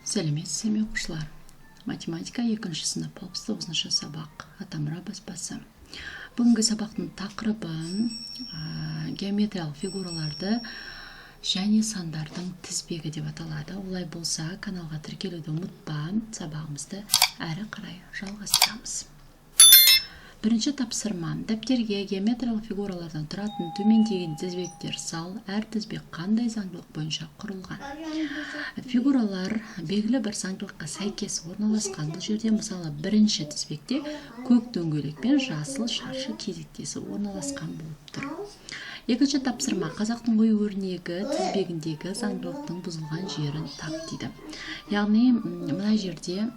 Сәлеметсіз ме оқушылар? Математика 2 сынып 69 сабақ Атамұра баспасы. Бүгінгі сабақтың тақырыбы геометриялық фигураларды және сандардың тізбегі деп аталады. Олай болса, каналға тіркелуді ұмытпа, сабағымызды әрі қарай жалғастырамыз. Бірінші тапсырма. Дәптерге геометриялық фигуралардан тұратын төмендегі тізбектер сал. Әр тізбек қандай заңдылық бойынша құрылған? Фигуралар белгілі бір заңдылыққа сәйкес орналасқан. Бұл жерде мысалы бірінші тізбекте көк дөңгелек пен жасыл шаршы кезектесі орналасқан болып тұр. Екінші тапсырма. Қазақтың ой өрнегі тізбегіндегі заңдылықтың бұзылған жерін тап дейді. Яғни мына жерде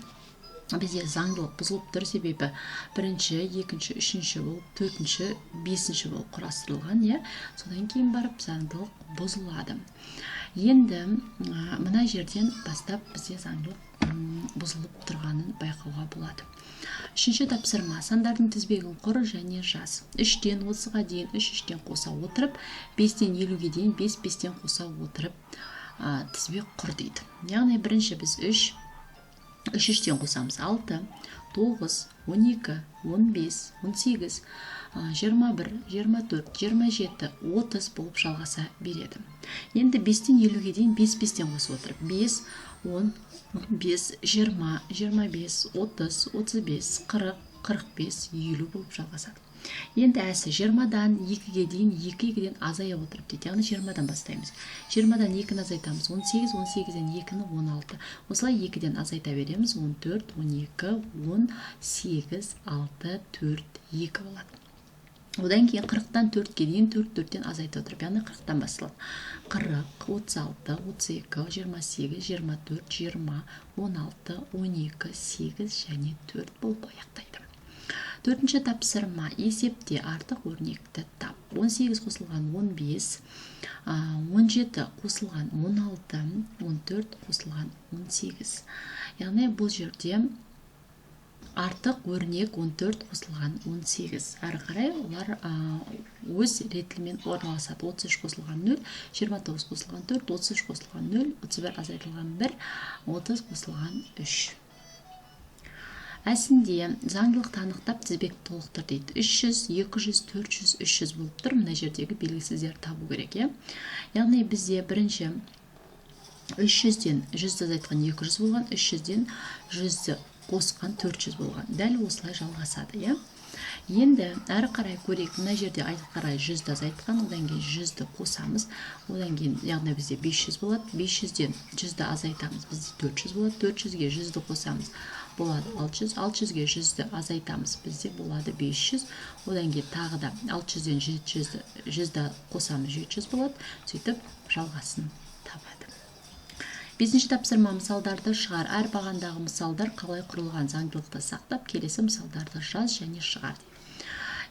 бізде заңдылық бұзылып тұр, себебі бірінші, екінші, үшінші болып, төртінші, бесінші болып құрастырылған, содан кейін барып заңдылық бұзылады. Енді мына жерден бастап бізде заңдылық бұзылып тұрғанын байқауға болады. Үшінші тапсырма. Сандардың тізбегін құр және жаз. 3-тен 30-ға дейін 3-3-тен қоса отырып, 5-тен 50-ге дейін 5-5-тен қоса отырып тізбек құр дейді. Яғни бірінші біз 3-3-тен қосамыз. 6, 9, 12, 15, 18, 21, 24, 27, 30 болып жалғаса береді. Енді 5-тен 50-ге дейін 5-5-тен қосып отырып, 5, 10, 15, 20, 25, 30, 35, 40, 45, 50 болып жалғасады. Енді әсі 20-дан 2-ге дейін 2-ден азая отырып дейді. Яғни 20-дан бастаймыз. 20-дан 2-ні азайтамыз. 18, 18-ден 2-ні 16. Осылай 2-ден азайта береміз. 14, 12, 10, 8, 6, 4, 2 болады. Одан кейін 40-тан 4-ге дейін 4-4-тен азайта отырып. Яғни 40-тан басталады. 40, 36, 32, 28, 24, 20, 16, 12, 8 және 4 болып аяқтайды. Төртінші тапсырма. Есепте артық өрнекті тап. 18 қосылған 15, 17 қосылған 16, 14 қосылған 18. Яғни бұл жерде артық өрнек 14 қосылған 18. Әрі қарай олар өз ретімен орналасады. 33 қосылған 0, 29 қосылған 4, 33 қосылған 0, 31 азайтылған 1, 30 қосылған 3. Әсінде заңдылықты анықтап тізбекті толықтыр дейді. 300, 200, 400, 300 болып тұр. Мына жердегі белгісіздер табу керек. Яғни бізде бірінші 300-ден 100-ді азайтқан 200 болған, 300-ден 100-ді қосқан 400 болған. Дәл осылай жалғасады. Енді әрі қарай көрейік. Мына жерде қарай 100-ді азайтқан, одан кейін 100-ді қосамыз. Одан кейін яғни бізде 500 болады. 500-ден 100-ді азайтамыз. Бізде 400 болады. 400-ге 100-ді қосамыз. Болады 600, 600-ге 100-ді азайтамыз, бізде болады 500, одан кейін тағы да 600-ден 100-ді қосамыз 700 болады, сөйтіп жалғасын табады. Бесінші тапсырма. Мысалдарды шығар. Әр бағандағы мысалдар қалай құрылған? Заңдылықты сақтап, келесі мысалдарды жаз және шығар.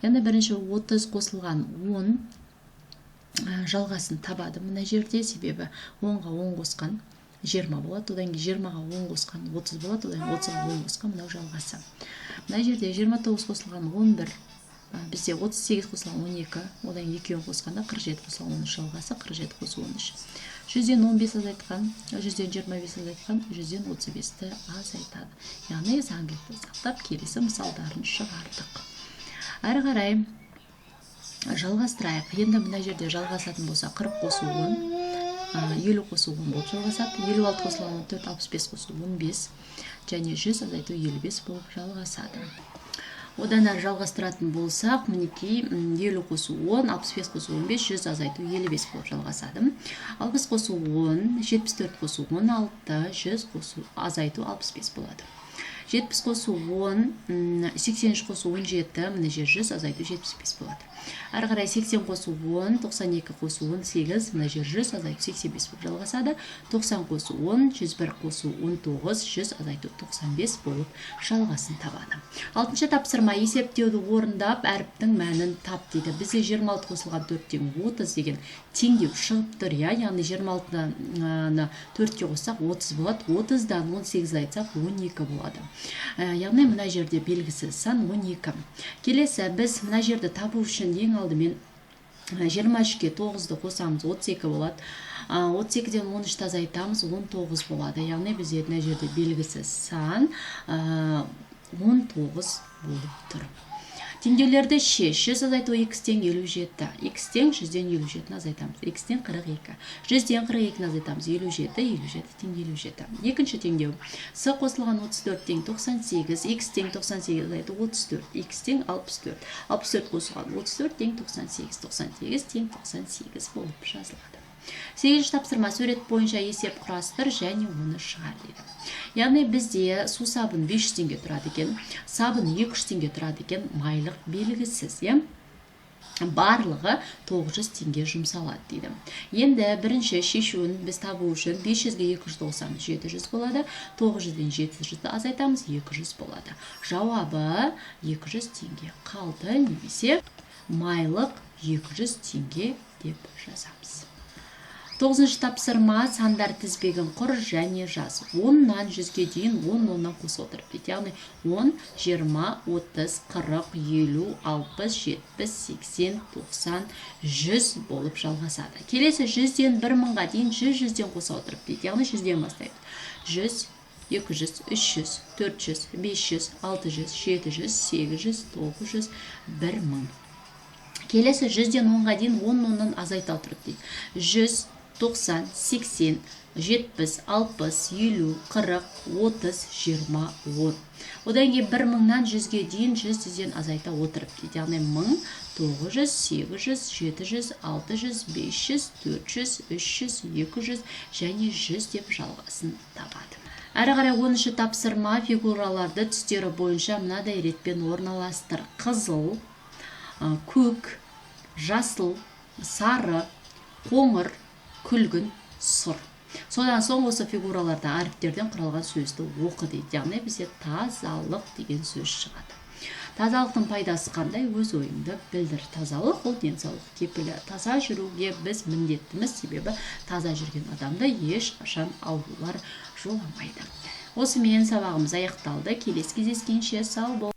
Яғни бірінші 30 қосылған 10 жалғасын табады мына жерде, себебі 10-ға 10 қосқан 20 болады, одан кейін 20-ға 10 қосқан 30 болады, одан 30-ға 10 қосқан мынау жалғасы. Мына жерде 29 қосылған 11, бізде 38 қосылған 12, одан 2 қосқанда 47 қосылған 13 жалғасы, 47 қосу 13. 100-ден 15 азайтқан, 100-ден 25 азайтқан, 100-ден 35-ті азайтады. Яғни заңдылықты сақтап, келесі мысалдарын шығардық. Әрі қарай жалғастырайық. Енді мына жерде жалғасатын болса 40 қосу 10, 50 қосу 10 болып жалғасады. 56 қосылған 14, 65 қосу 15 және 100 азайту 55 болып жалғасады. Одан әрі жалғастыратын болсақ, мінекей 50 қосу 10, 65 қосу 15, 100 азайту 55 болып жалғасады. 60 қосу 10, 74 қосу 16, 100 қосу азайту 65 болады. 70 қосу 10, 83 қосу 17, мына жер 100 азайту 75 болады. Әрі қарай 80 қосу 10, 92 қосу 18, мына жер 100 азайту 85 болып жалғасады. 90 қосу 10, 101 қосу 19, 100 азайту 95 болып жалғасын табады. Алтыншы тапсырма. Есептеуді орындап, әріптің мәнін тап дейді. Бізде 26 қосылған 4-тен 30 деген теңдеу шығып тұр. Яғни 26-ны 4-ке қоссақ 30 болады. 30-дан 18 айтсақ 12 болады. Яғни мына жерде белгісіз сан 12. Келесі біз мына жерді табу үшін ең алдымен 23-ке 9-ды қосамыз, 32 болады. 32-ден 13-ті азайтамыз, 19 болады. Яғни бізде мына жерде белгісіз сан 19 болып тұр. Теңдеулерді шеш. 100 азайту x-тен 57. x-тен 100-ден 57-ні азайтамыз. x-тен 42. 100-ден 42-ні азайтамыз. 57 тен 57. Екінші теңдеу. С қосылған 34 тен 98. x-тен 98 азайту 34. x-тен 64. 64 қосылған 34 тен 98. 98 тен 98 болып жазылады. 8-ші тапсырма сурет бойынша есеп құрастыр және оны шығар дейді. Яғни бізде су сабын 500 теңге тұрады екен, сабын 200 теңге тұрады екен, майлық белгісіз, барлығы 900 теңге жұмсалады дейді. Енді бірінші шешуін біз табу үшін 500-ге 200 қосамыз 700 болады, 900-ден 700-ді азайтамыз 200 болады. Жауабы 200 теңге қалды, немесе майлық 200 теңге деп жазамыз. 9-шы тапсырма сандар тізбегін құр және жаз. 10-нан 100-ге дейін 10-нан қоса отырып дейді. Яғни 10, 20, 30, 40, 50, 60, 70, 80, 90, 100 болып жалғасады. Келесі 100-ден 1000-ға дейін 100-ден қоса отырып дейді. Яғни 100-ден бастайды. 100, 200, 300, 400, 500, 600, 700, 800, 900, 1000. Келесі 100-ден 10-ға дейін 10-нан азайта отырып дейді. 100, 90, 80, 70, 60, 50, 40, 30, 20, 10. Одан кейін 1000-нан 100-ге дейін 100-ден азайта отырып дейді. Яғни 1000, 900, 800, 700, 600, 500, 400, 300, 200 және 100 деп жалғасын табады. Әрі қарай 10-шы тапсырма фигураларды түстері бойынша мынадай ретпен орналастыр. Қызыл, көк, жасыл, сары, қоңыр, күлгін, сұр. Содан соң осы фигураларда әріптерден құралған сөзді оқы дейді. Яғни бізде тазалық деген сөз шығады. Тазалықтың пайдасы қандай? Өз ойыңды білдір. Тазалық ол денсаулық кепілі. Таза жүруге біз міндеттіміз, себебі таза жүрген адамда ешқашан аурулар жоламайды. Осымен сабағымыз аяқталды. Келесі кездескенше сау бол.